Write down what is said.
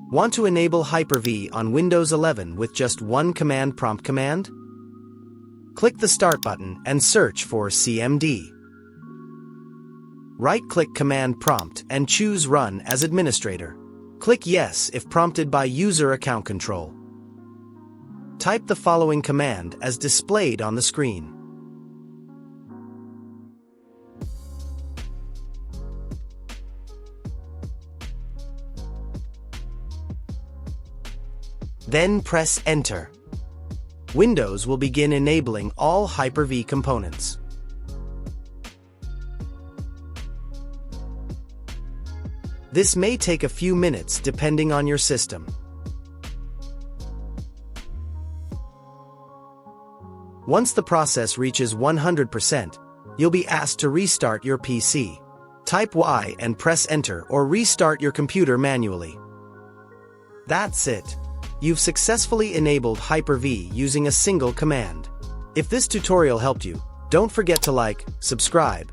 Want to enable Hyper-V on Windows 11 with just one command prompt command? Click the Start button and search for CMD. Right-click Command Prompt and choose Run as Administrator. Click Yes if prompted by User Account Control. Type the following command as displayed on the screen. Then press Enter. Windows will begin enabling all Hyper-V components. This may take a few minutes depending on your system. Once the process reaches 100%, you'll be asked to restart your PC. Type Y and press Enter or restart your computer manually. That's it. You've successfully enabled Hyper-V using a single command. If this tutorial helped you, don't forget to like, subscribe,